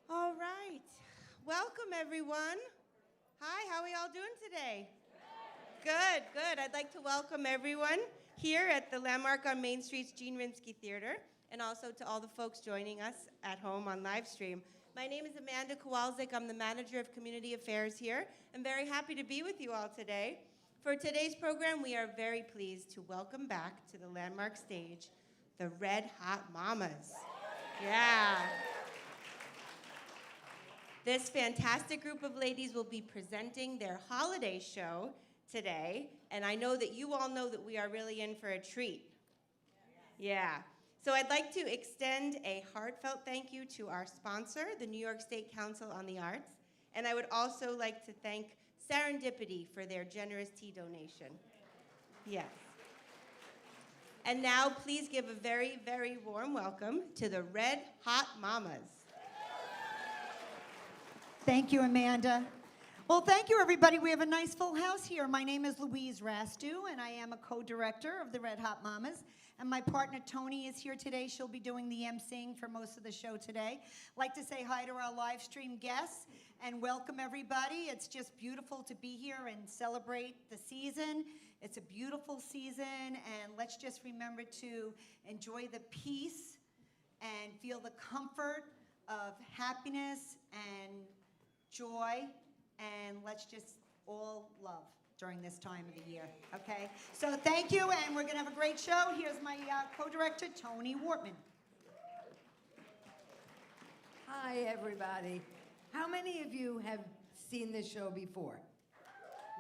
All right. Welcome, everyone. Hi, how are y'all doing today? Good, good. I'd like to welcome everyone here at the Landmark on Main Street's Gene Rinsky Theater, and also to all the folks joining us at home on live stream. My name is Amanda Kowalczyk. I'm the Manager of Community Affairs here. I'm very happy to be with you all today. For today's program, we are very pleased to welcome back to the Landmark stage the Red Hot Mamas. Yeah. This fantastic group of ladies will be presenting their holiday show today, and I know that you all know that we are really in for a treat. Yeah. So I'd like to extend a heartfelt thank you to our sponsor, the New York State Council on the Arts, and I would also like to thank Serendipity for their generous tea donation. Yes. And now please give a very, very warm welcome to the Red Hot Mamas. Thank you, Amanda. Well, thank you, everybody. We have a nice full house here. My name is Louise Rastu, and I am a co-director of the Red Hot Mamas. And my partner, Toni, is here today. She'll be doing the emceeing for most of the show today. I'd like to say hi to our live stream guests and welcome everybody. It's just beautiful to be here and celebrate the season. It's a beautiful season, and let's just remember to enjoy the peace and feel the comfort of happiness and joy, and let's just all love during this time of the year, okay? So thank you, and we're gonna have a great show. Here's my co-director, Toni Wortman. Hi, everybody. How many of you have seen this show before?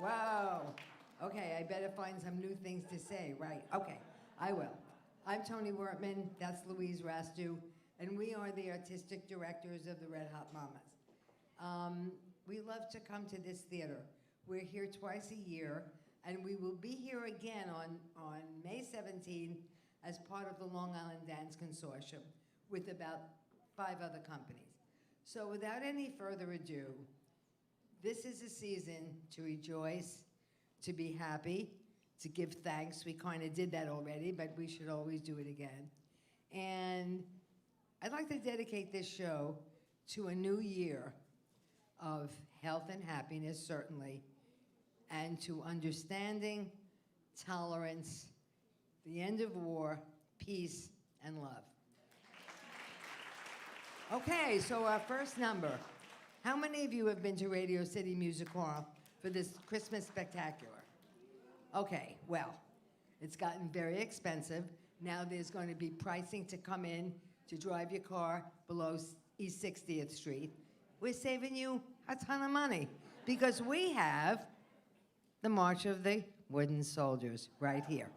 Wow. Okay, I better find some new things to say, right? Okay, I will. I'm Toni Wortman, that's Louise Rastu, and we are the artistic directors of the Red Hot Mamas. We love to come to this theater. We're here twice a year, and we will be here again on May 17th as part of the Long Island Dance Consortium with about 5 other companies. So without any further ado, this is a season to rejoice, to be happy, to give thanks. We kind of did that already, but we should always do it again. And I'd like to dedicate this show to a new year of health and happiness, certainly, and to understanding, tolerance, the end of war, peace, and love. Okay, so our first number. How many of you have been to Radio City Music Hall for this Christmas spectacular? Okay, well, it's gotten very expensive. Now there's going to be pricing to come in to drive your car below East 60th Street. We're saving you a ton of money because we have the March of the Wooden Soldiers right here.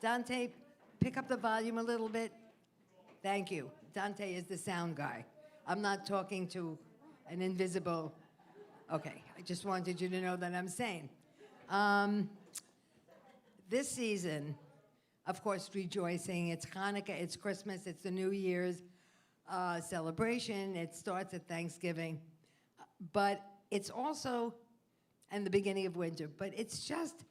Dante, pick up the volume a little bit? Thank you. Dante is the sound guy. I'm not talking to an invisible, okay, I just wanted you to know that I'm sane. This season, of course, rejoicing. It's Hanukkah, it's Christmas, it's the New Year's celebration. It starts at Thanksgiving. But it's also, and the beginning of winter, but it's just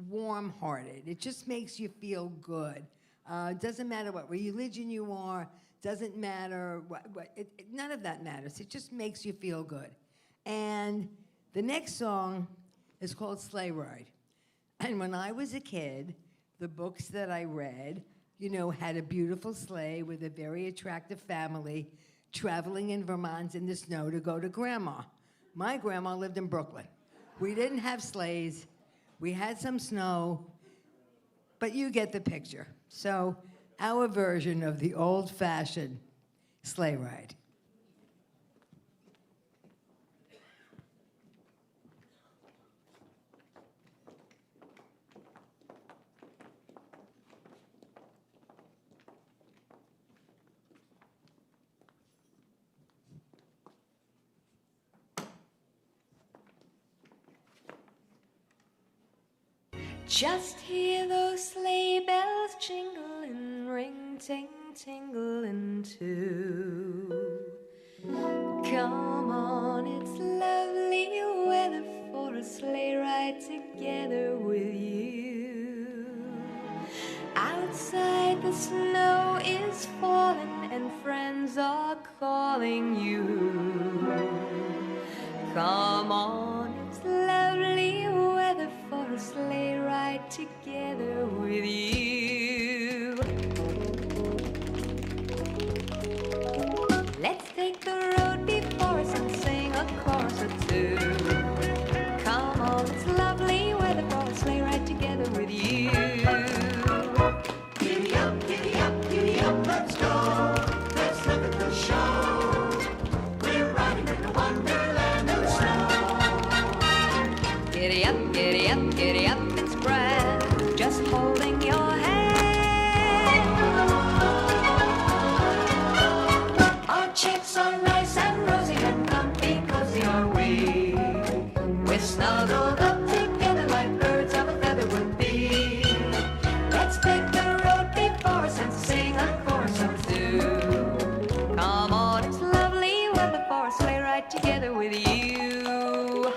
warm-hearted. It just makes you feel good. It doesn't matter what religion you are, doesn't matter, none of that matters. It just makes you feel good. And the next song is called Sleigh Ride. And when I was a kid, the books that I read, you know, had a beautiful sleigh with a very attractive family traveling in Vermont in the snow to go to Grandma. My grandma lived in Brooklyn. We didn't have sleighs. We had some snow, but you get the picture. So our version of the old-fashioned sleigh ride. Just hear those sleigh bells jingle and ring, ting, tingling too. Come on, it's lovely weather for a sleigh ride together with you. Outside the snow is falling and friends are calling you. Come on, it's lovely weather for a sleigh ride together with you. Let's take the road before us and sing a chorus or two. Come on, it's lovely weather for a sleigh ride together with you. Giddy up, let's go. Let's look at the show. We're riding in a wonderland of snow. Giddy up, it's grand, just holding your hand. Our cheeks are nice and rosy and comfy, cozy are we. We're snuggled Snuggled up together like birds of a feather would be. Let's take the road before us and sing a chorus or two. Come on, it's lovely weather for a sleigh ride together with you.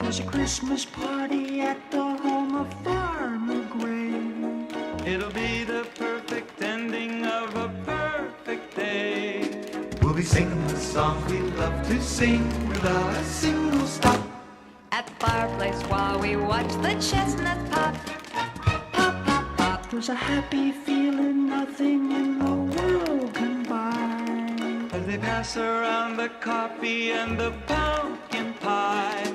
There's a Christmas party at the home of Farmer Gray. It'll be the perfect ending of a perfect day. We'll be singing the songs we love to sing without a single stop. At the fireplace while we watch the chestnut pop. Pop, pop, pop. There's a happy feeling nothing in the world can buy. As they pass around the coffee and the pumpkin pie.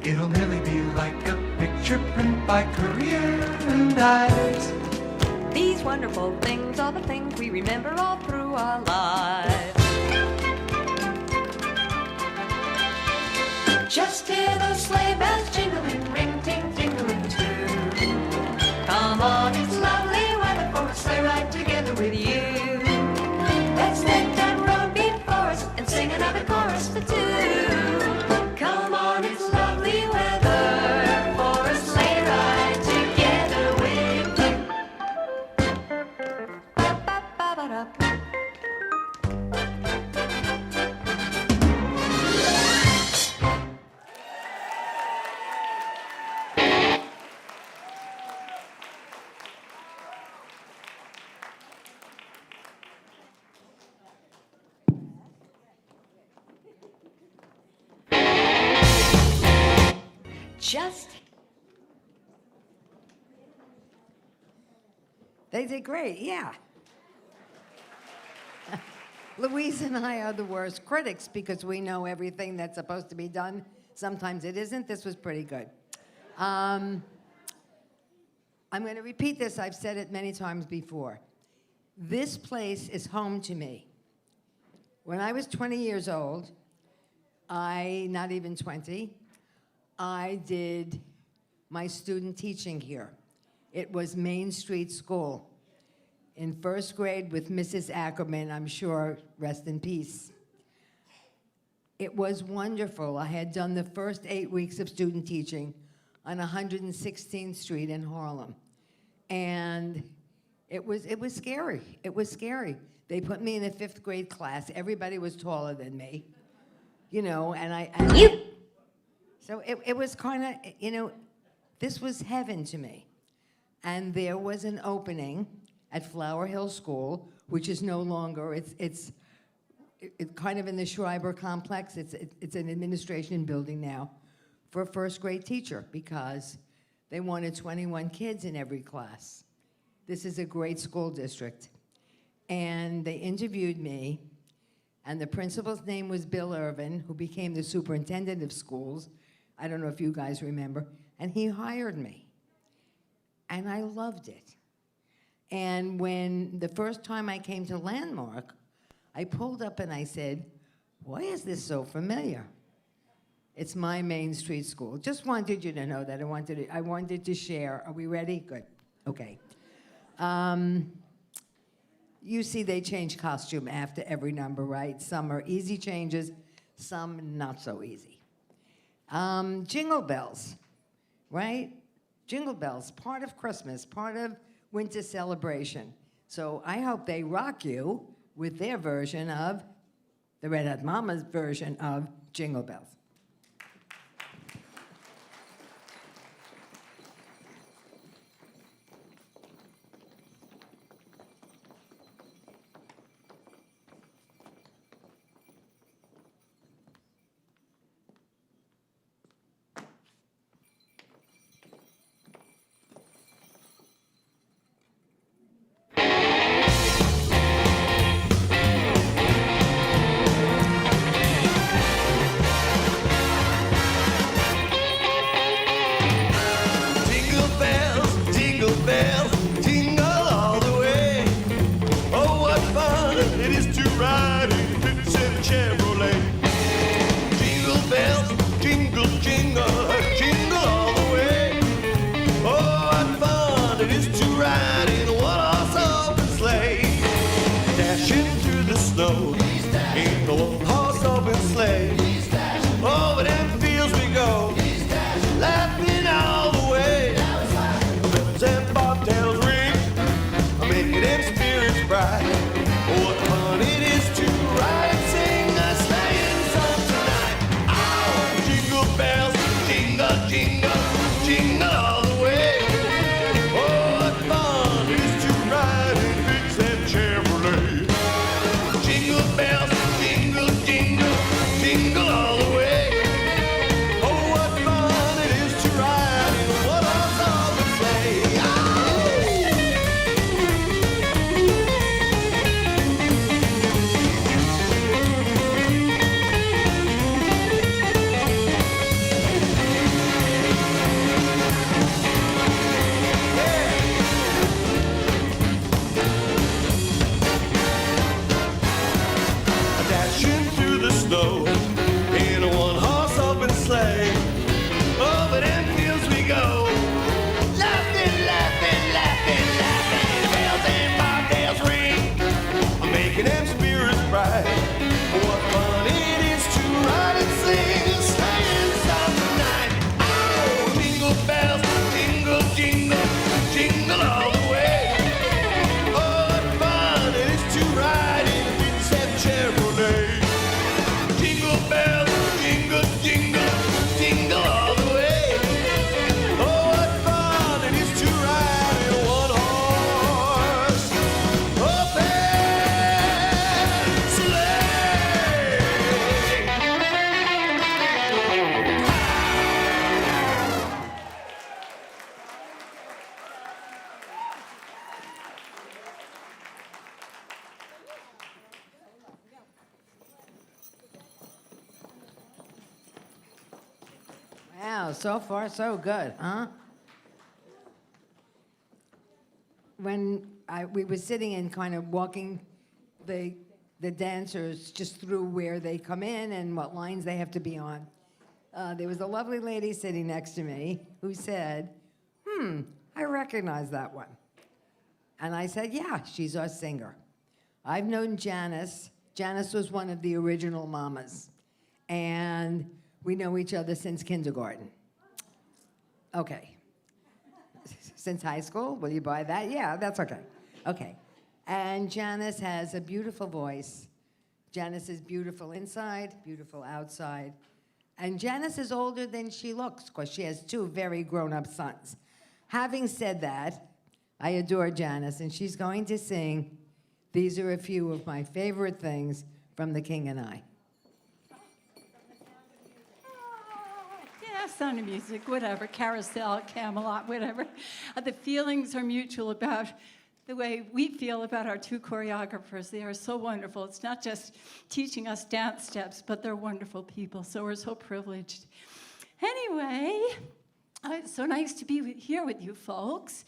It'll nearly be like a picture print by Career and Ives. These wonderful things are the things we remember all through our lives. Just hear those sleigh bells jingling, ring, ting, tingling too. Come on, It's lovely weather for a sleigh ride together with you. Let's take that road before us and sing another chorus for two. Come on, it's lovely weather for a sleigh ride together with you. ba-ba-ba-ba-da. Just. They did great, yeah. Louise and I are the worst critics because we know everything that's supposed to be done. Sometimes it isn't. This was pretty good. I'm going to repeat this. I've said it many times before. This place is home to me. When I was 20 years old, not even 20, I did my student teaching here. It was Main Street School. In first grade with Mrs. Ackerman, I'm sure, rest in peace. It was wonderful. I had done the first 8 weeks of student teaching on 116th Street in Harlem. And it was scary. It was scary. They put me in a 5th grade class. Everybody was taller than me, you know, so it was kind of, you know, this was heaven to me. And there was an opening at Flower Hill School, which is no longer, it's kind of in the Schreiber complex. It's an administration building now for a first grade teacher because they wanted 21 kids in every class. This is a great school district. And they interviewed me, and the principal's name was Bill Irvin, who became the superintendent of schools. I don't know if you guys remember. And he hired me. And I loved it. And when the first time I came to Landmark, I pulled up and I said, why is this so familiar? It's my Main Street School. Just wanted you to know that. I wanted to share. Are we ready? Good. Okay. You see they change costume after every number, right? Some are easy changes, some not so easy. Jingle bells, right? Jingle bells, part of Christmas, part of winter celebration. So I hope they rock you with their version of, the Red Hot Mama's version of Jingle Bells. Wow, so far so good, huh? When we were sitting and kind of walking the dancers just through where they come in and what lines they have to be on, there was a lovely lady sitting next to me who said, I recognize that one. And I said, yeah, she's our singer. I've known Janice. Janice was one of the original mamas. And we know each other since kindergarten. Okay. Since high school? Will you buy that? Yeah, that's okay. Okay. And Janice has a beautiful voice. Janice is beautiful inside, beautiful outside. And Janice is older than she looks because she has 2 very grown-up sons. Having said that, I adore Janice, and she's going to sing These Are a Few of My Favorite Things from The King and I. Yeah, Sound of Music, whatever, Carousel, Camelot, whatever. The feelings are mutual about the way we feel about our 2 choreographers. They are so wonderful. It's not just teaching us dance steps, but they're wonderful people, so we're so privileged. Anyway, it's so nice to be here with you folks,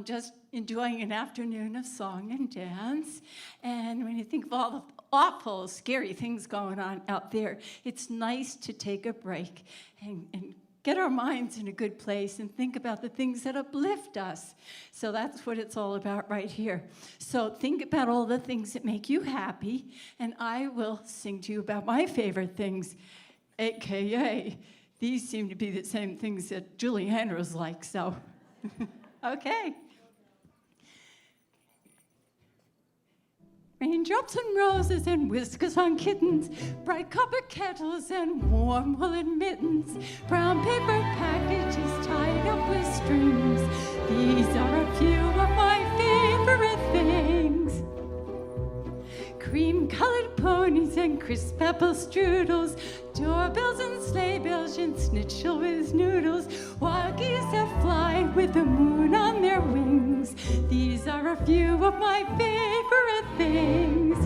just enjoying an afternoon of song and dance. And when you think of all the awful, scary things going on out there, it's nice to take a break and get our minds in a good place and think about the things that uplift us. So that's what it's all about right here. So think about all the things that make you happy, and I will sing to you about my favorite things, AKA, these seem to be the same things that Julie Andrews likes, so, okay. Raindrops and roses and whiskers on kittens, bright copper kettles and warm woolen mittens, brown paper packages tied up with strings. These are a few of my favorite things. Cream-colored ponies and crisp apple strudels, doorbells and sleigh bells and schnitzel with noodles, wild geese that fly with the moon on their wings. These are a few of my favorite things.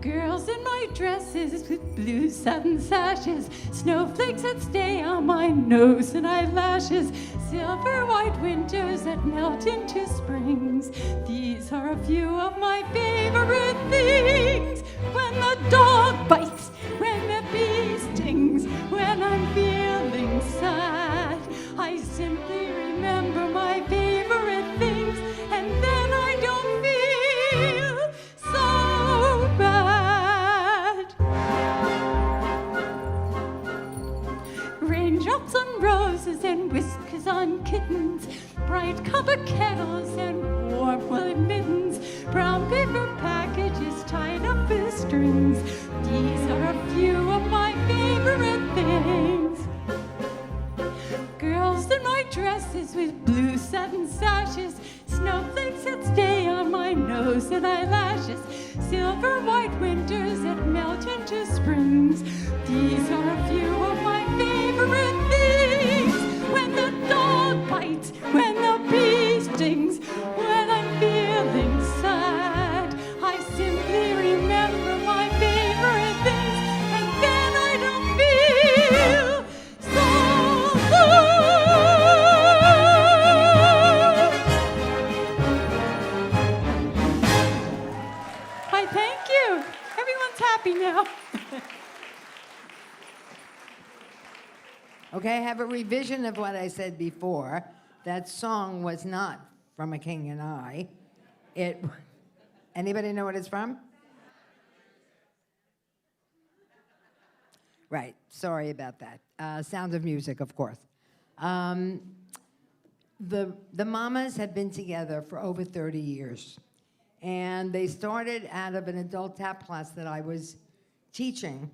Girls in my dresses with blue satin sashes, snowflakes that stay on my nose and eyelashes, silver white winters that melt into springs. These are a few of my favorite things. When the dog bites, when the bee stings, when I'm feeling sad, I simply remember my favorite things, and then I don't feel so bad. Raindrops on roses and whiskers on kittens, bright copper kettles and warm woolen mittens, brown paper packages tied up with strings. These are a few of my favorite things. Girls in my dresses with blue satin sashes, snowflakes that stay on my nose and eyelashes, silver white winters that melt into springs. These are a few of my favorite things. When the dog bites, when the bee stings, when I'm feeling sad, I simply remember my favorite things, and then I don't feel so good. Why, thank you. Everyone's happy now. Okay, I have a revision of what I said before. That song was not from A King and I. Anybody know what it's from? Right, sorry about that. Sound of Music, of course. The mamas have been together for over 30 years. And they started out of an adult tap class that I was teaching.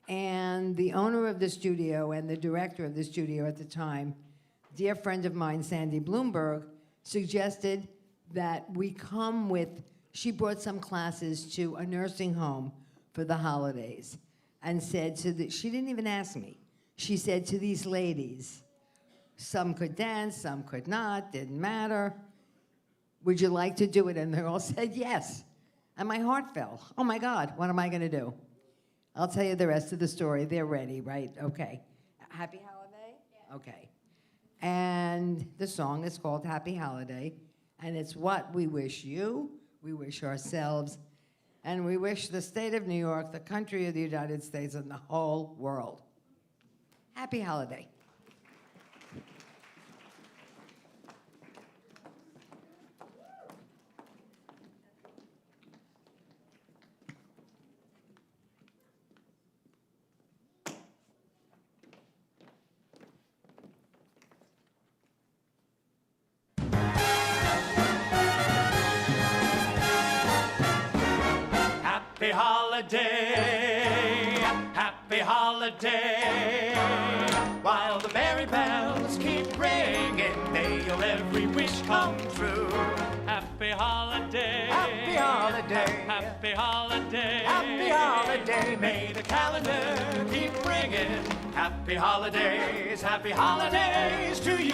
And the owner of the studio and the director of the studio at the time, dear friend of mine, Sandy Bloomberg, suggested that we come with, she brought some classes to a nursing home for the holidays and said she didn't even ask me. She said to these ladies, some could dance, some could not, didn't matter. Would you like to do it? And they all said yes. And my heart fell. Oh my God, what am I gonna do? I'll tell you the rest of the story. They're ready, right? Okay. Happy Holiday? Yeah. Okay. And the song is called Happy Holiday, and it's what we wish you, we wish ourselves, and we wish the state of New York, the country of the United States, and the whole world. Happy holiday. Happy holiday, happy holiday. While the merry bells keep ringing, may your every wish come true. Happy holiday, happy holiday, happy holiday, happy holiday. May the calendar keep ringing. Happy holidays to you.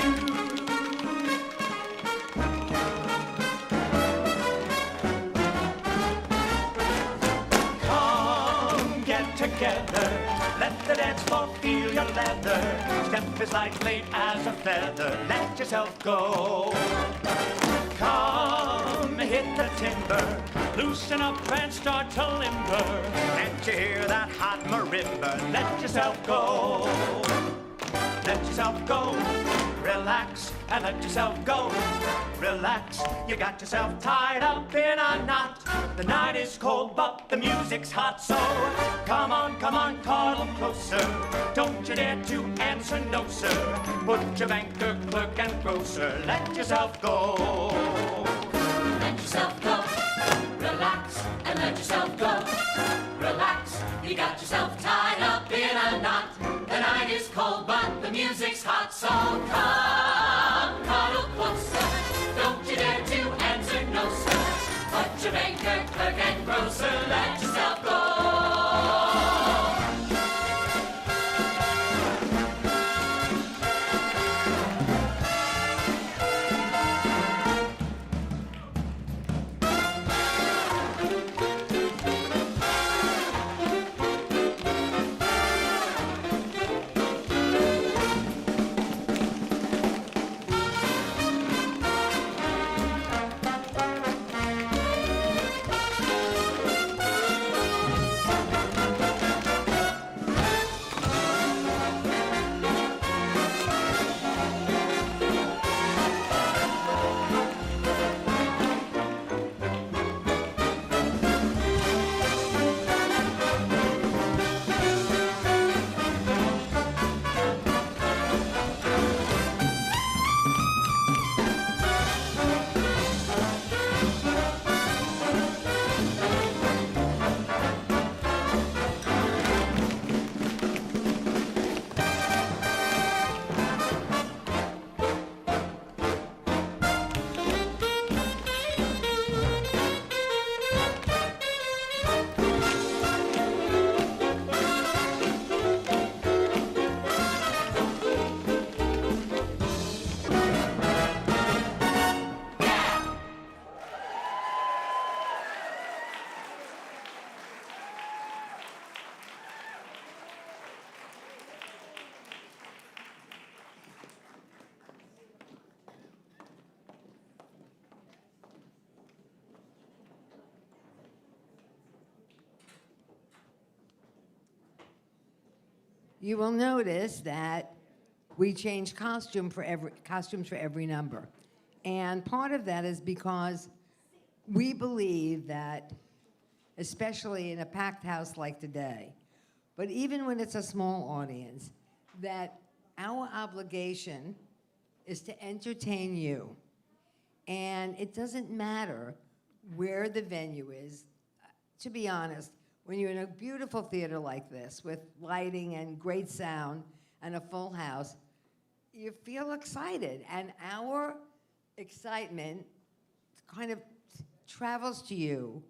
Together, let the dance floor feel your leather. Step as lightly as a feather. Let yourself go. Come, hit the timber. Loosen up and start to limber. Can't you hear that hot marimba? Let yourself go. Let yourself go. Relax and let yourself go. Relax, you got yourself tied up in a knot. The night is cold, but the music's hot, so come on, cuddle closer. Don't you dare to answer no, sir. Put your banker, clerk, and grocer. Let yourself go. Let yourself go. Relax and let yourself go. Relax, you got yourself tied up in a knot. The night is cold, but the music's hot, so come, cuddle closer. Don't you dare to answer no, sir. Put your banker, clerk, and grocer. Let yourself go. You will notice that we change costumes for every number. And part of that is because we believe that, especially in a packed house like today, but even when it's a small audience, that our obligation is to entertain you. And it doesn't matter where the venue is. To be honest, when you're in a beautiful theater like this with lighting and great sound and a full house, you feel excited. And our excitement kind of travels to you.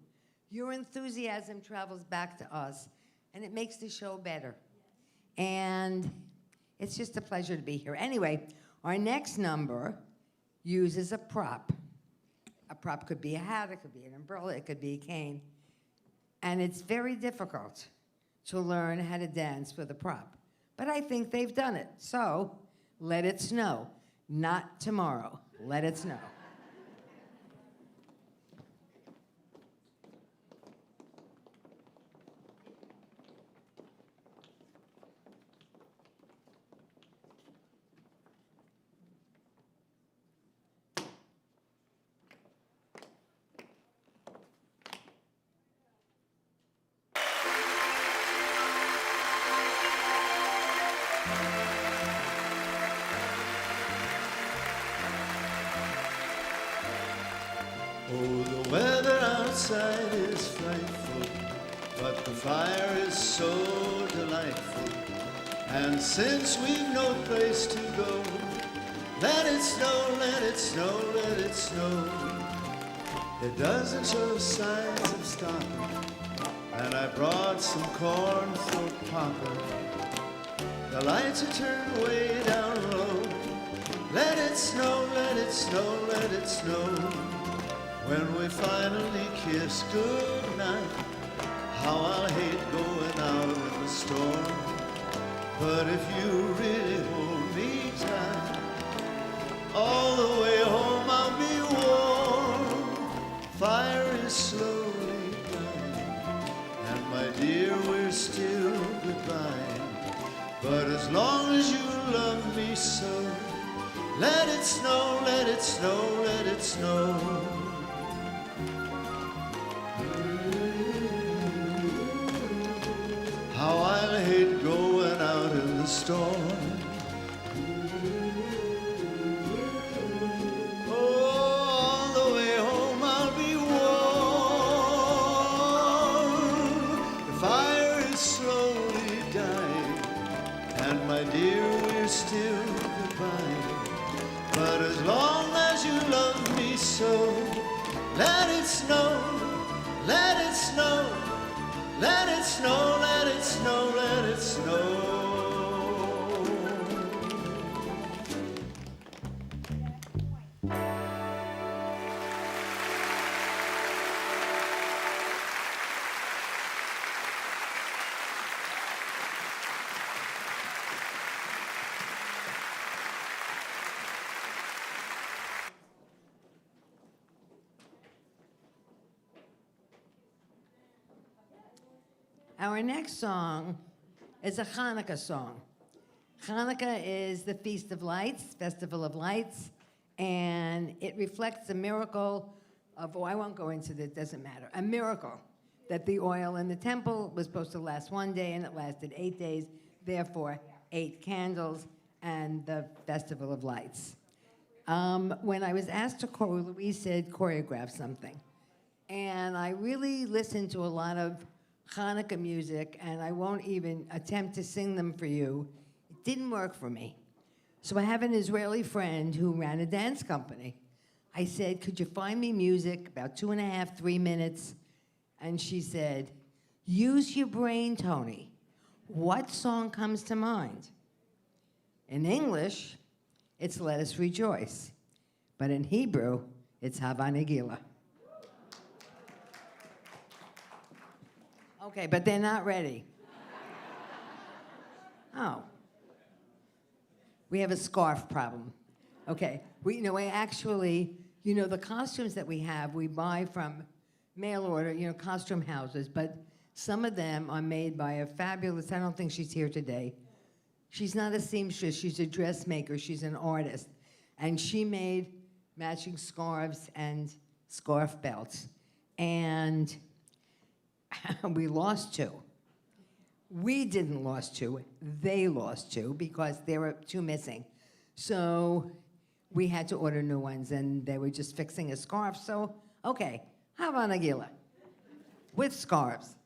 Your enthusiasm travels back to us, and it makes the show better. And it's just a pleasure to be here. Anyway, our next number uses a prop. A prop could be a hat, it could be an umbrella, it could be a cane. And it's very difficult to learn how to dance with a prop. But I think they've done it. So let it snow. Not tomorrow. Let it snow. Oh, the weather outside is frightful, but the fire is so delightful. And since we've no place to go, let it snow, let it snow, let it snow. It doesn't show signs of stopping, and I brought some corn for Papa. The lights are turned way down low. Let it snow, let it snow, let it snow. When we finally kiss goodnight, how I'll hate going out in the storm. But if you really hold me tight, all the way home I'll be warm. Fire is slowly dying, and my dear, we're still goodbye. But as long as you love me so, let it snow, let it snow, let it snow. How I'll hate going out in the storm. Oh, all the way home I'll be warm. The fire is slowly dying, and my dear, we're still goodbye. But as long as you love me so, let it snow, let it snow, let it snow, let it snow, let it snow. Our next song is a Hanukkah song. Hanukkah is the Feast of Lights, Festival of Lights, and it reflects a miracle of, oh, I won't go into it, doesn't matter, a miracle that the oil in the temple was supposed to last 1 day and it lasted 8 days, therefore 8 candles, and the Festival of Lights. When I was asked to Louise said choreograph something, and I really listened to a lot of Hanukkah music, and I won't even attempt to sing them for you. It didn't work for me. So I have an Israeli friend who ran a dance company. I said, could you find me music, about 2.5, 3 minutes? And she said, use your brain, Toni. What song comes to mind? In English, it's Let Us Rejoice. But in Hebrew, it's Hava Nagila. Okay, but they're not ready. Oh. We have a scarf problem. Okay, we actually, the costumes that we have, we buy from mail order, costume houses, but some of them are made by a fabulous, I don't think she's here today. She's not a seamstress, she's a dressmaker, she's an artist. And she made matching scarves and scarf belts. And we lost 2. We didn't lose 2, they lost 2 because there were 2 missing. So we had to order new ones, and they were just fixing a scarf. So, okay, Hava Nagila with scarves.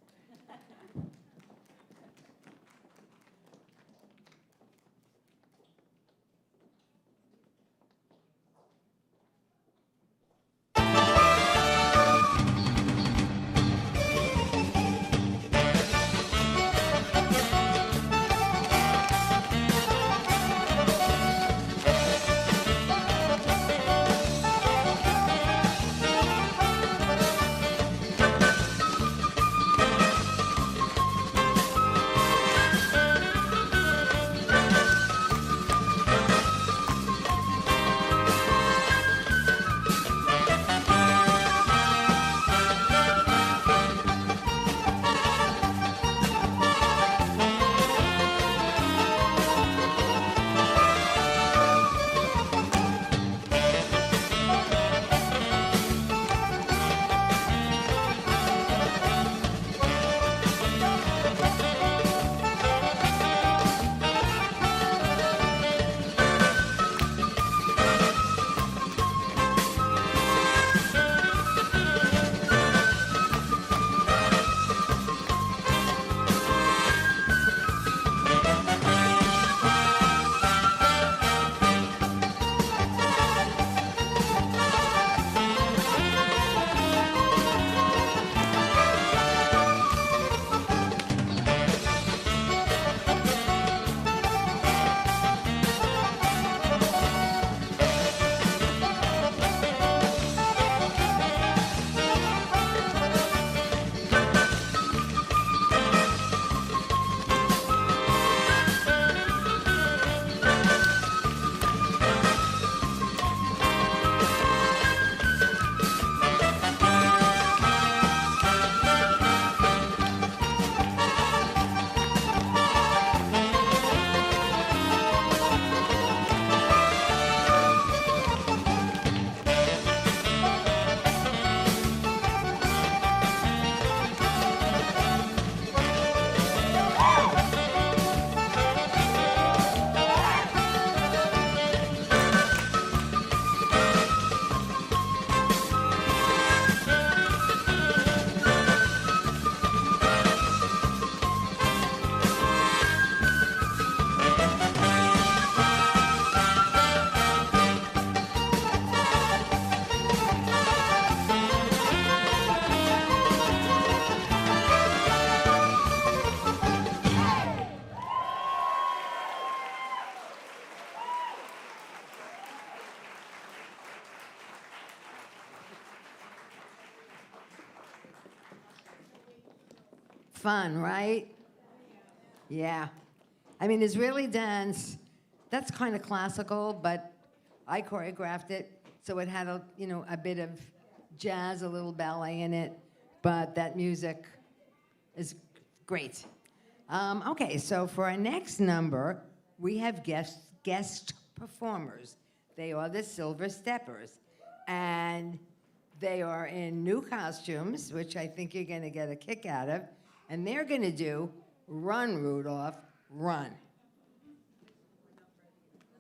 Fun, right? Yeah. I mean, Israeli dance, that's kind of classical, but I choreographed it, so it had a bit of jazz, a little ballet in it, but that music is great. Okay, so for our next number, we have guest performers. They are the Silver Steppers, and they are in new costumes, which I think you're gonna get a kick out of, and they're gonna do Run, Rudolph, Run.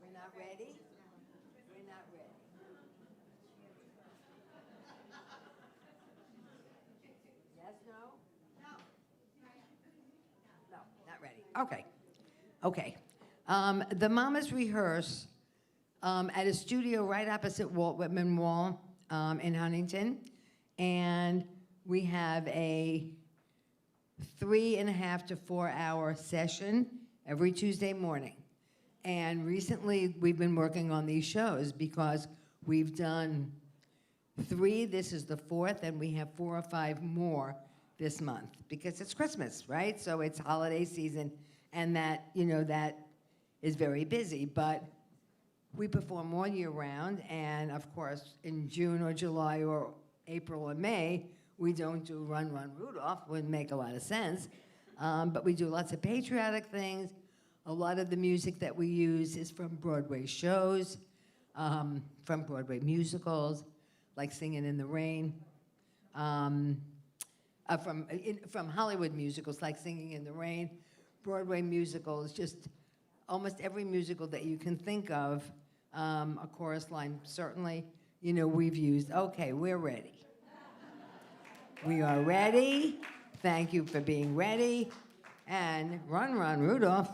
We're not ready? We're not ready. Yes, no? No, not ready. Okay. Okay. The mamas rehearse at a studio right opposite Wortman Wall in Huntington. And we have a 3.5 to 4 hour session every Tuesday morning. And recently we've been working on these shows because we've done 3, this is the 4th, and we have 4 or 5 more this month because it's Christmas, right? So it's holiday season, and that is very busy, but we perform all year round, and of course, in June or July or April or May, we don't do Run, Run, Rudolph. Wouldn't make a lot of sense. But we do lots of patriotic things. A lot of the music that we use is from Broadway shows, from Broadway musicals, like Singing in the Rain, from Hollywood musicals, like Singing in the Rain, Broadway musicals, just almost every musical that you can think of, a chorus line, certainly, we've used. Okay, we're ready. We are ready. Thank you for being ready. And Run, Run, Rudolph.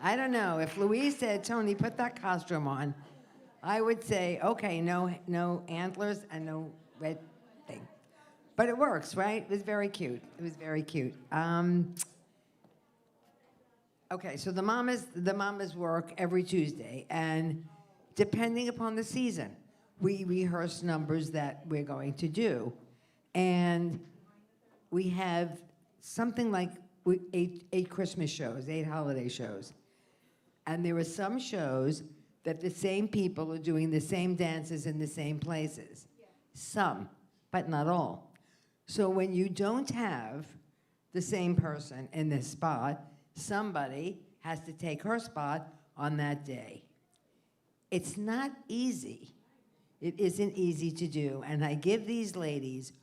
I don't know. If Louise said, Toni, put that costume on, I would say, okay, no antlers and no red thing. But it works, right? It was very cute. It was very cute. Okay, so the mamas work every Tuesday, and depending upon the season, we rehearse numbers that we're going to do. And we have something like eight Christmas shows, 8 holiday shows. And there are some shows that the same people are doing the same dances in the same places. Some, but not all. So when you don't have the same person in this spot, somebody has to take her spot on that day. It's not easy. It isn't easy to do. And I give these ladies,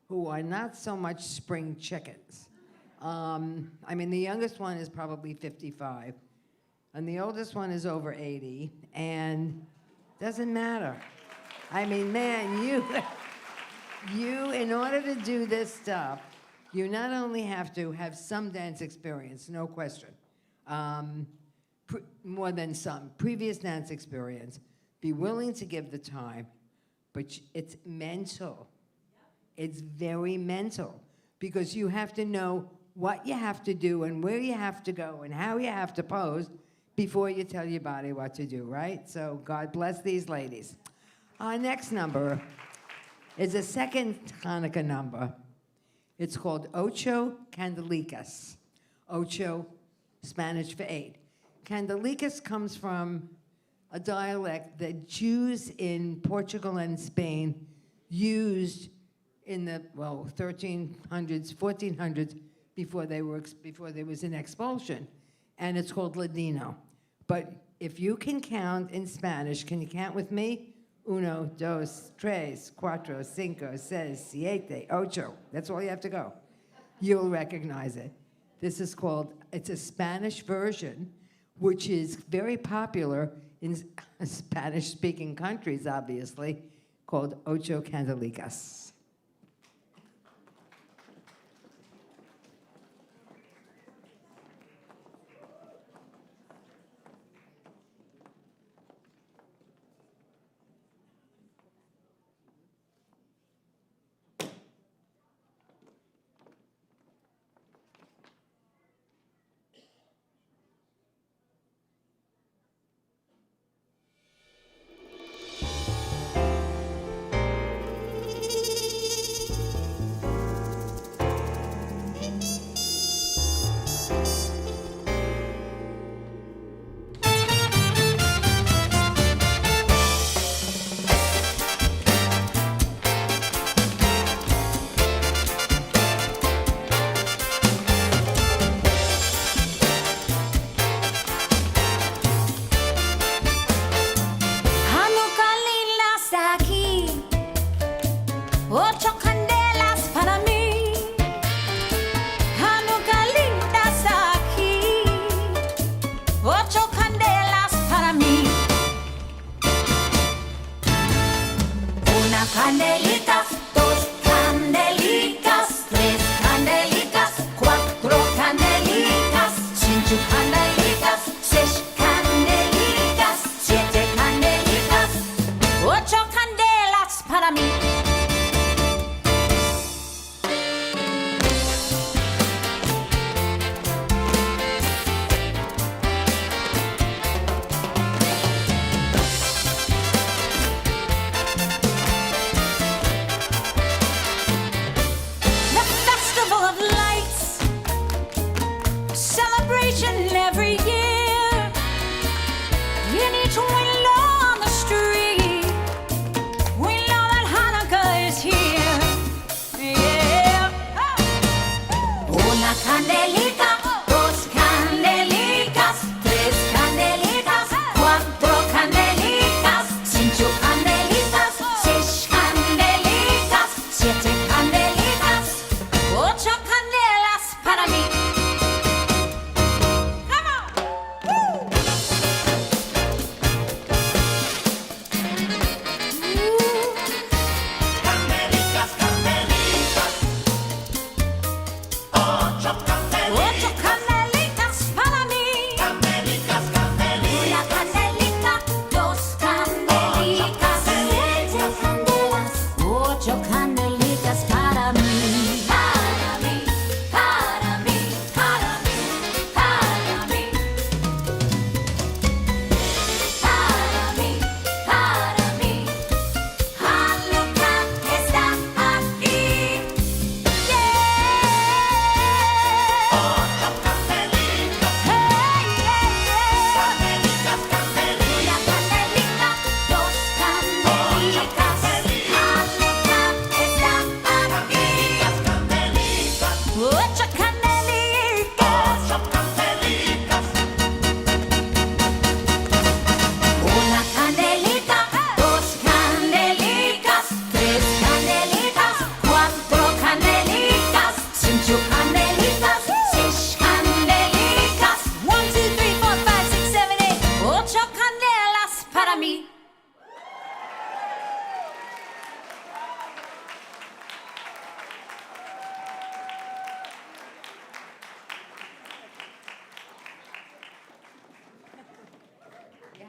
who are not so much spring chickens. I mean, the youngest one is probably 55, and the oldest one is over 80, and doesn't matter. I mean, man, you, in order to do this stuff, you not only have to have some dance experience, no question, more than some, previous dance experience, be willing to give the time, but it's mental. It's very mental, because you have to know what you have to do and where you have to go and how you have to pose before you tell your body what to do, right? So God bless these ladies. Our next number is a second Hanukkah number. It's called Ocho Candelicas. Ocho, Spanish for 8. Candelicas comes from a dialect that Jews in Portugal and Spain used in the 1300s, 1400s, before there was an expulsion, and it's called Ladino. But if you can count in Spanish, can you count with me? 1, 2, 3, 4, 5, 6, 7, 8. That's all you have to go. You'll recognize it. It's a Spanish version, which is very popular in Spanish-speaking countries, obviously, called Ocho Candelicas.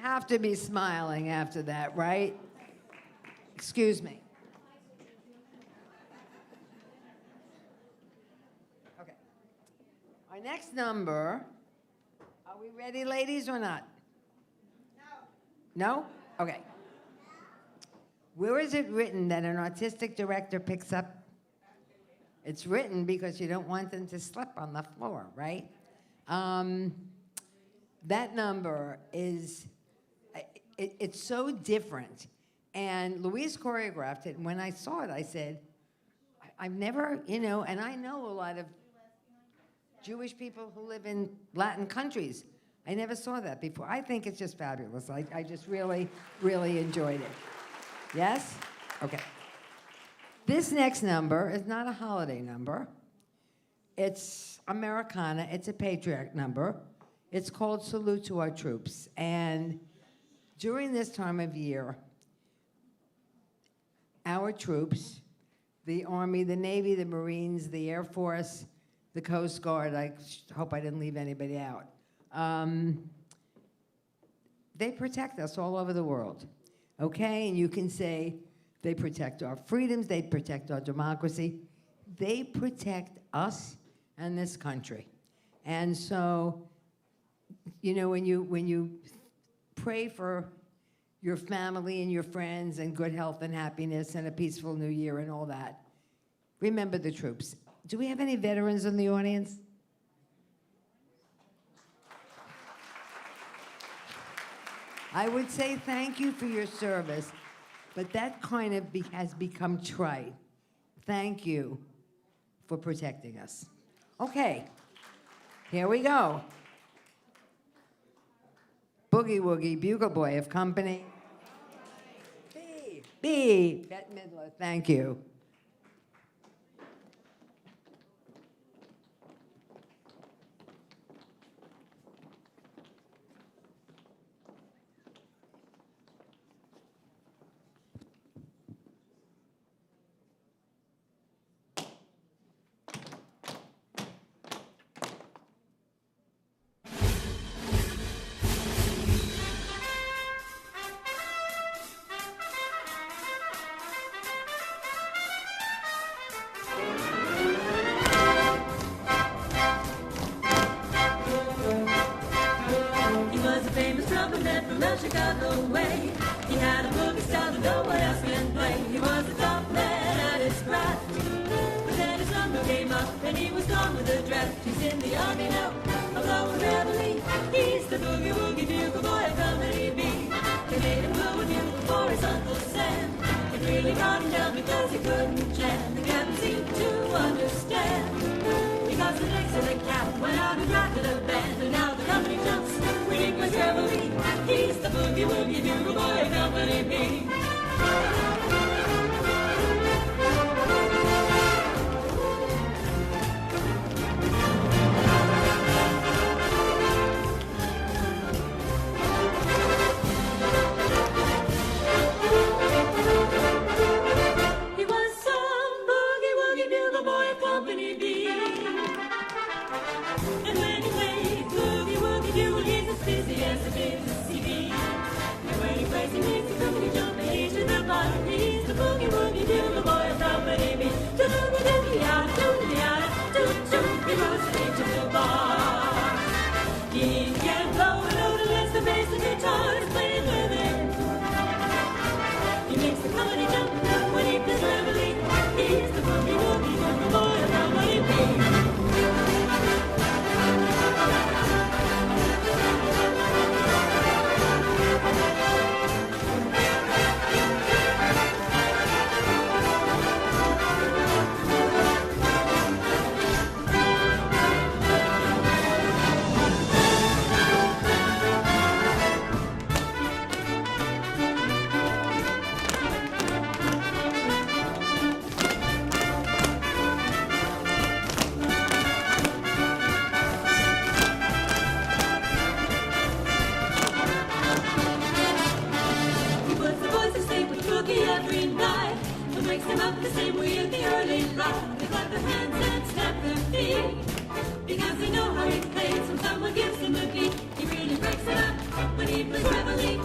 have to be smiling after that, right? Excuse me. Okay. Our next number, are we ready, ladies, or not? No? Okay. Where is it written that an artistic director picks up? It's written because you don't want them to slip on the floor, right? That number is, it's so different. And Louise choreographed it, and when I saw it, I said, I've never, and I know a lot of Jewish people who live in Latin countries. I never saw that before. I think it's just fabulous. I just really, really enjoyed it. Yes? Okay. This next number is not a holiday number. It's Americana. It's a patriot number. It's called Salute to Our Troops. And during this time of year, our troops, the Army, the Navy, the Marines, the Air Force, the Coast Guard, I hope I didn't leave anybody out, they protect us all over the world, okay? And you can say they protect our freedoms, they protect our democracy, they protect us and this country. And so, when you pray for your family and your friends and good health and happiness and a peaceful new year and all that, remember the troops. Do we have any veterans in the audience? I would say thank you for your service, but that kind of has become trite. Thank you for protecting us. Okay, here we go. Boogie Woogie, Bugle Boy of Company. B, Bette Midler, thank you. Chicago way. He had a boogie style that no one else can play. He was a top man at his craft. But then his number came up and he was gone with the draft. He's in the army now, a blowing reveille. He's the boogie woogie bugle boy of Company B. They made him blow a bugle for his Uncle Sam. It really brought him down because he couldn't jam. The captain seemed to understand. Because the next of the cap went out and drafted a band. And now the company jumps with English reveille. He's the boogie woogie bugle boy of Company B. He was some boogie woogie bugle boy of Company B. And when he played boogie woogie bugle, he's as busy as a business CD. And when he plays, he makes the company jump and he's to the bar. He's the boogie woogie bugle boy of Company B. Do-do-do-do-yada, do-do-yada, do-do. He goes straight to the bar. He can blow a note unless the bass and guitar is playing with it. He makes the company jump when he plays reveille. He's the boogie woogie bugle boy of Company B. Every night, and wakes them up the same way in the early light. They clap their hands and stamp their feet because they know how he plays. When someone gives him a beat, he really breaks it up when he plays reveille.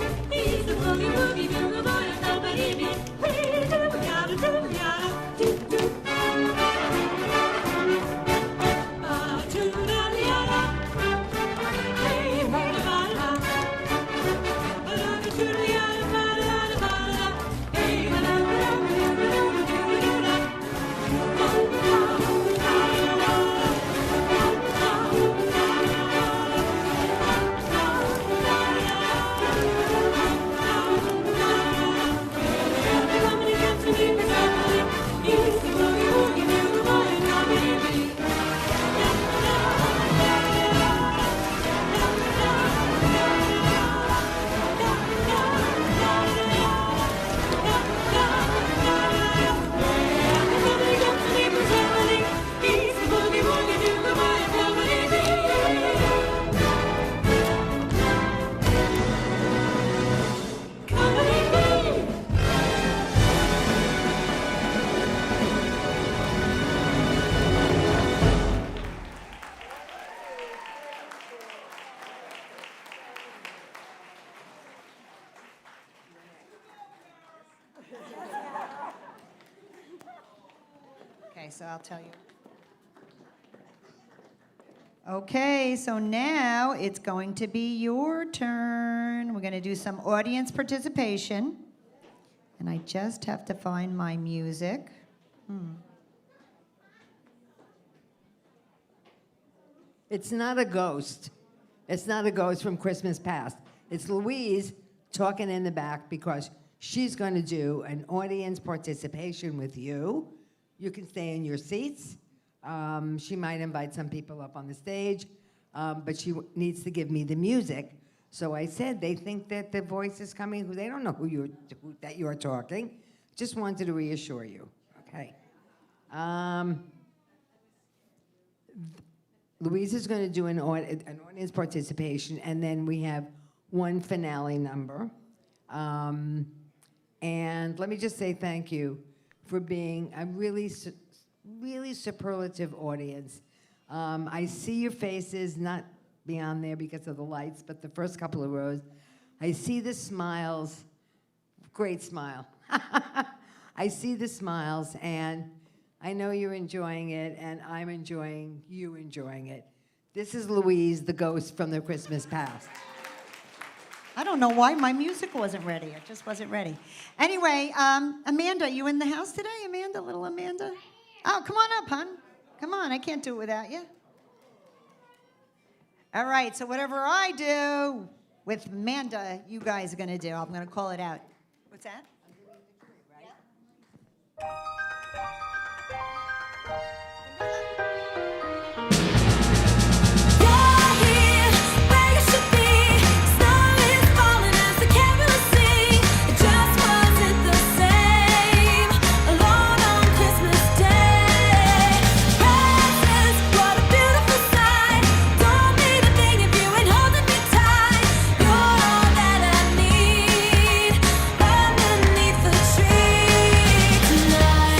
Okay, so I'll tell you. Okay, so now it's going to be your turn. We're going to do some audience participation. And I just have to find my music. It's not a ghost. It's not a ghost from Christmas past. It's Louise talking in the back because she's going to do an audience participation with you. You can stay in your seats. She might invite some people up on the stage, but she needs to give me the music. So I said they think that the voice is coming. They don't know that you're talking. Just wanted to reassure you. Okay. Louise is going to do an audience participation, and then we have one finale number. And let me just say thank you for being a really superlative audience. I see your faces, not beyond there because of the lights, but the first couple of rows. I see the smiles. Great smile. I see the smiles, and I know you're enjoying it, and I'm enjoying you enjoying it. This is Louise, the ghost from the Christmas past. I don't know why my music wasn't ready. It just wasn't ready. Anyway, Amanda, you in the house today? Amanda, little Amanda? Oh, come on up, hon. Come on, I can't do it without you. All right, so whatever I do with Amanda, you guys are going to do. I'm going to call it out. What's that? Tonight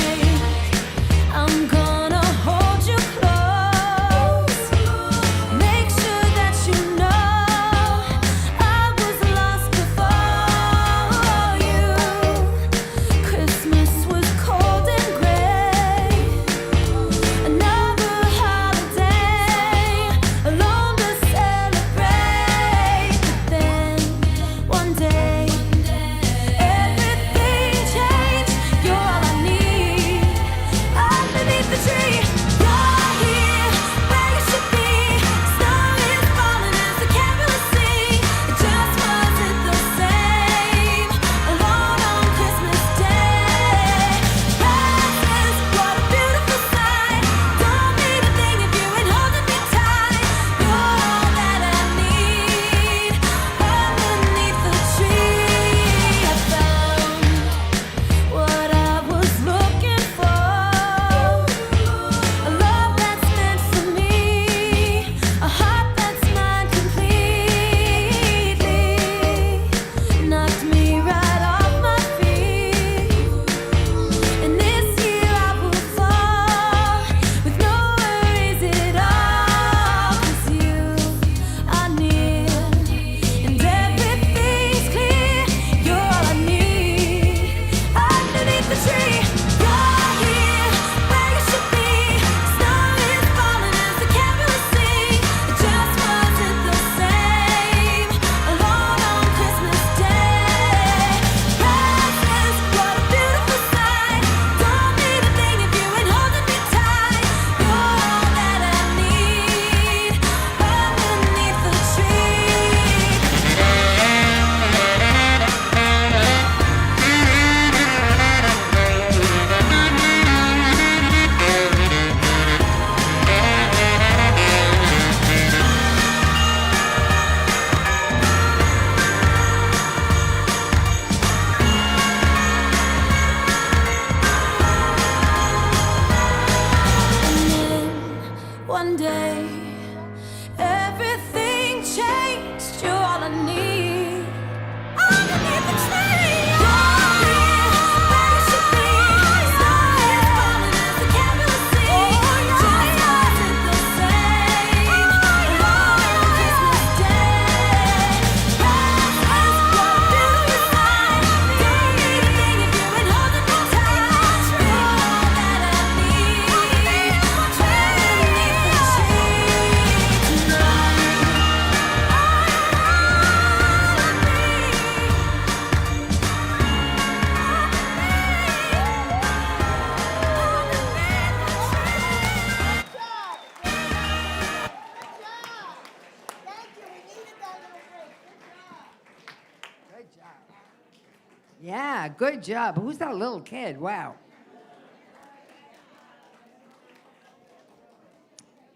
Yeah, good job. Who's that little kid? Wow.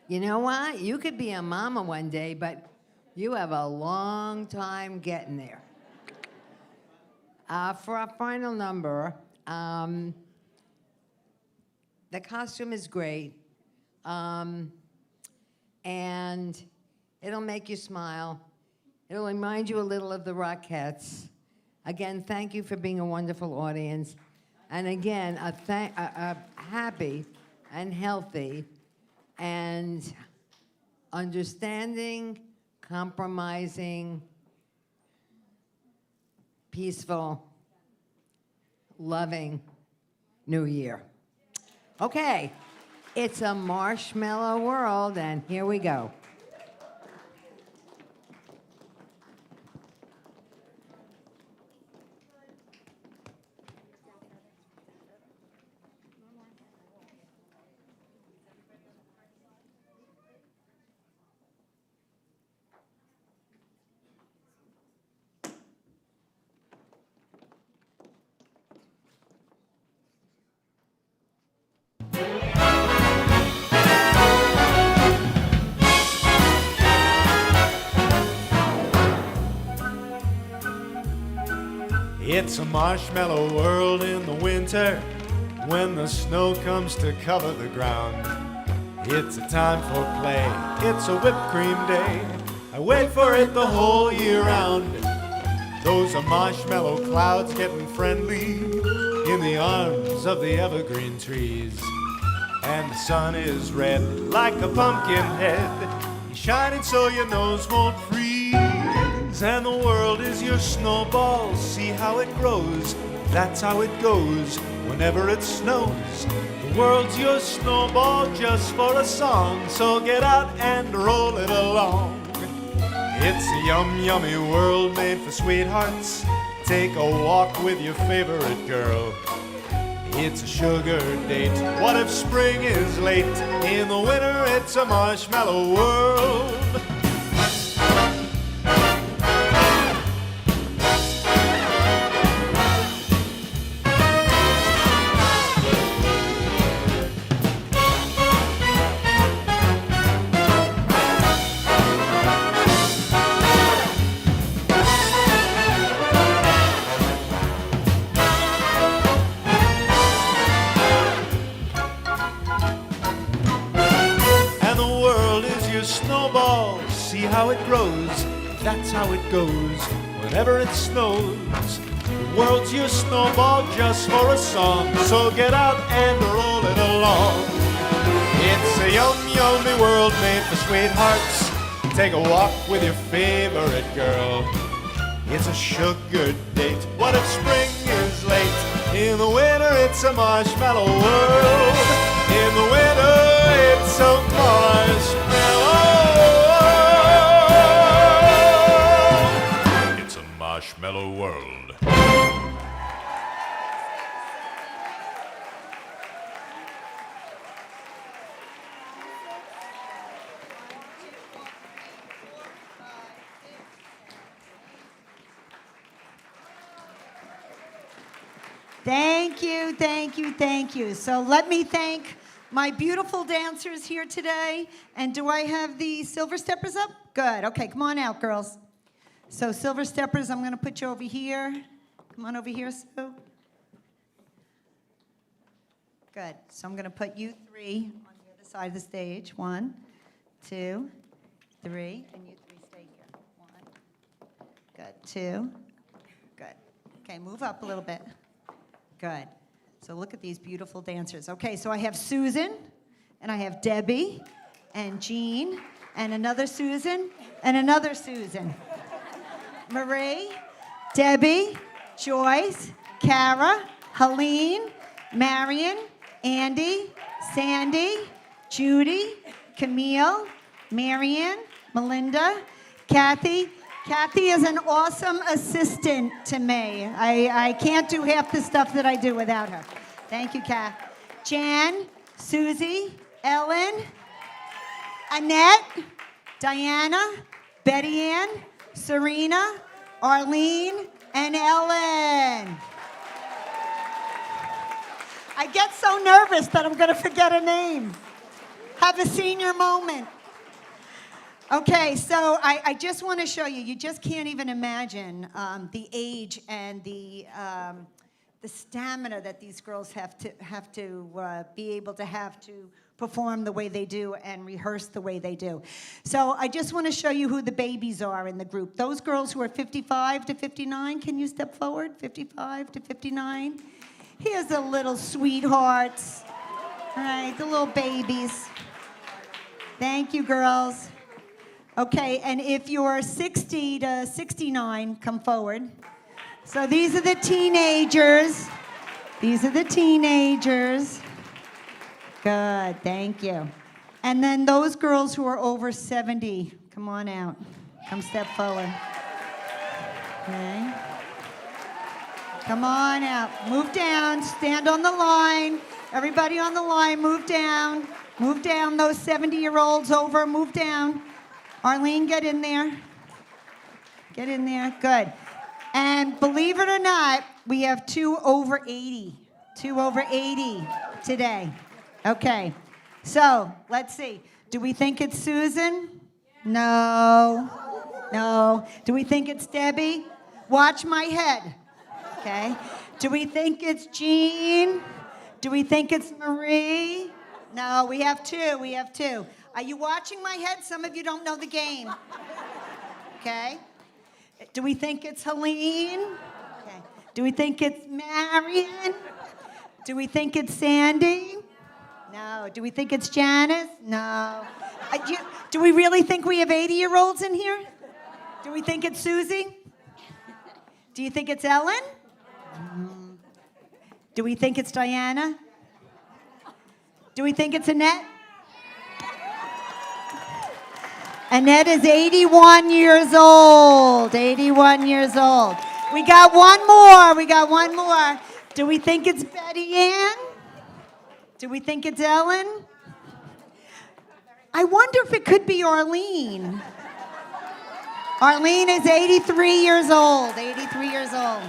You know what? You could be a mama one day, but you have a long time getting there. For our final number, the costume is great, and it'll make you smile. It'll remind you a little of the Rockettes. Again, thank you for being a wonderful audience. And again, a happy and healthy and understanding, compromising, peaceful, loving New Year. Okay, it's a marshmallow world, and here we go. It's a marshmallow world in the winter when the snow comes to cover the ground. It's a time for play, it's a whipped cream day. I wait for it the whole year round. Those are marshmallow clouds getting friendly in the arms of the evergreen trees. And the sun is red like a pumpkin head. He's shining so your nose won't freeze. And the world is your snowball, see how it grows. That's how it goes whenever it snows. The world's your snowball just for a song, so get out and roll it along. It's a yummy world made for sweethearts. Take a walk with your favorite girl. It's a sugar date. What if spring is late? In the winter, it's a marshmallow world. How it grows, that's how it goes whenever it snows. The world's your snowball just for a song, so get out and roll it along. It's a yummy world made for sweethearts. Take a walk with your favorite girl. It's a sugar date. What if spring is late? In the winter it's a marshmallow world. In the winter it's a marshmallow. Marshmallow world. Thank you, thank you, thank you. So let me thank my beautiful dancers here today. And do I have the Silver Steppers up? Good. Okay, come on out, girls. So Silver Steppers, I'm going to put you over here. Come on over here, Sue. Good. So I'm going to put you three on the other side of the stage. 1, 2, 3. And you three stay here. 1. Good. 2. Good. Okay, move up a little bit. Good. So look at these beautiful dancers. Okay, so I have Susan, and I have Debbie, and Jean, and another Susan, and another Susan. Marie, Debbie, Joyce, Kara, Helene, Marion, Andy, Sandy, Judy, Camille, Marianne, Melinda, Kathy. Kathy is an awesome assistant to me. I can't do half the stuff that I do without her. Thank you, Kath. Jan, Susie, Ellen, Annette, Diana, Betty Ann, Serena, Arlene, and Ellen. I get so nervous that I'm going to forget a name. Have a senior moment. Okay, so I just want to show you. You just can't even imagine the age and the stamina that these girls have to be able to have to perform the way they do and rehearse the way they do. So I just want to show you who the babies are in the group. Those girls who are 55 to 59, can you step forward? 55 to 59. Here's the little sweethearts. All right, the little babies. Thank you, girls. Okay, and if you're 60 to 69, come forward. So these are the teenagers. These are the teenagers. Good, thank you. And then those girls who are over 70, come on out. Come step forward. Okay. Come on out. Move down. Stand on the line. Everybody on the line, move down. Move down. Those 70-year-olds over, move down. Arlene, get in there. Get in there. Good. And believe it or not, we have 2 over 80. 2 over 80 today. Okay. So, let's see. Do we think it's Susan? No. No. Do we think it's Debbie? Watch my head. Okay. Do we think it's Jean? Do we think it's Marie? No, we have 2. We have 2. Are you watching my head? Some of you don't know the game. Okay. Do we think it's Helene? Okay. Do we think it's Marion? Do we think it's Sandy? No. Do we think it's Janice? No. Do we really think we have 80-year-olds in here? Do we think it's Susie? Do you think it's Ellen? Do we think it's Diana? Do we think it's Annette? Annette is 81 years old. 81 years old. We got one more. We got one more. Do we think it's Betty Ann? Do we think it's Ellen? I wonder if it could be Arlene. Arlene is 83 years old. 83 years old.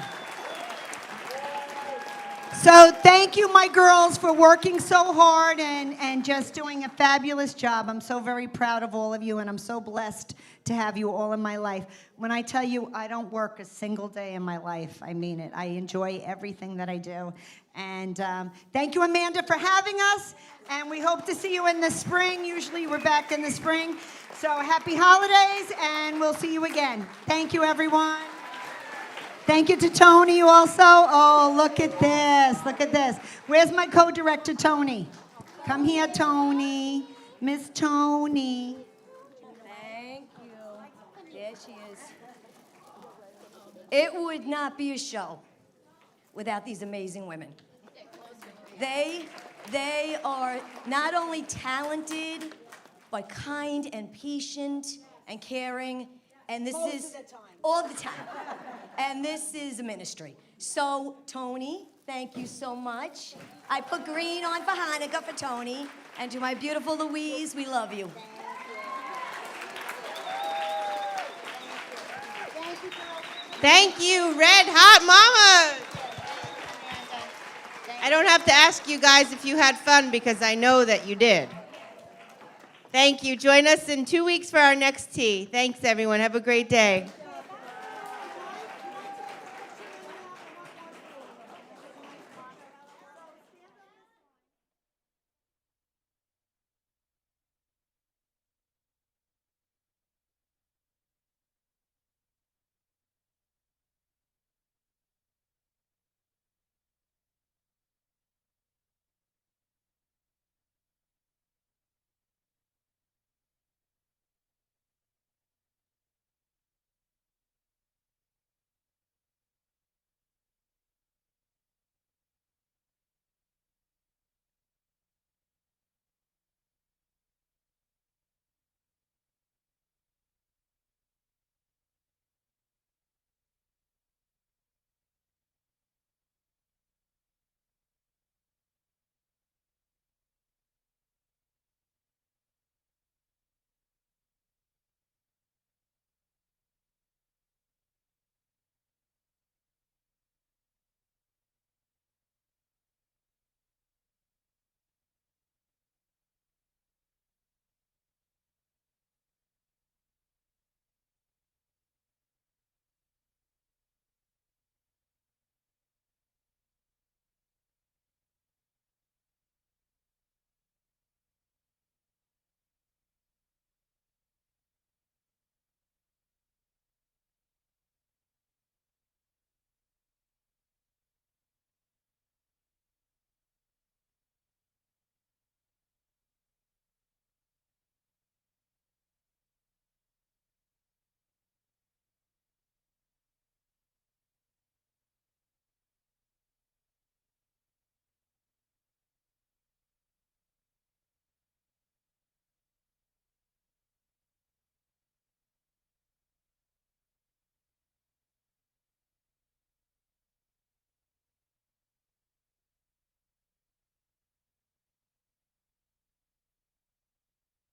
So thank you, my girls, for working so hard and just doing a fabulous job. I'm so very proud of all of you, and I'm so blessed to have you all in my life. When I tell you I don't work a single day in my life, I mean it. I enjoy everything that I do. And thank you, Amanda, for having us, and we hope to see you in the spring. Usually we're back in the spring. So happy holidays, and we'll see you again. Thank you, everyone. Thank you to Toni also. Oh, look at this. Look at this. Where's my co-director, Toni? Come here, Toni. Miss Toni. Thank you. There she is. It would not be a show without these amazing women. They are not only talented, but kind and patient and caring. And this is all the time. And this is a ministry. So, Toni, thank you so much. I put green on for Hanukkah for Toni. And to my beautiful Louise, we love you. Thank you, Red Hot Mama. I don't have to ask you guys if you had fun because I know that you did. Thank you. Join us in 2 weeks for our next tea. Thanks, everyone. Have a great day.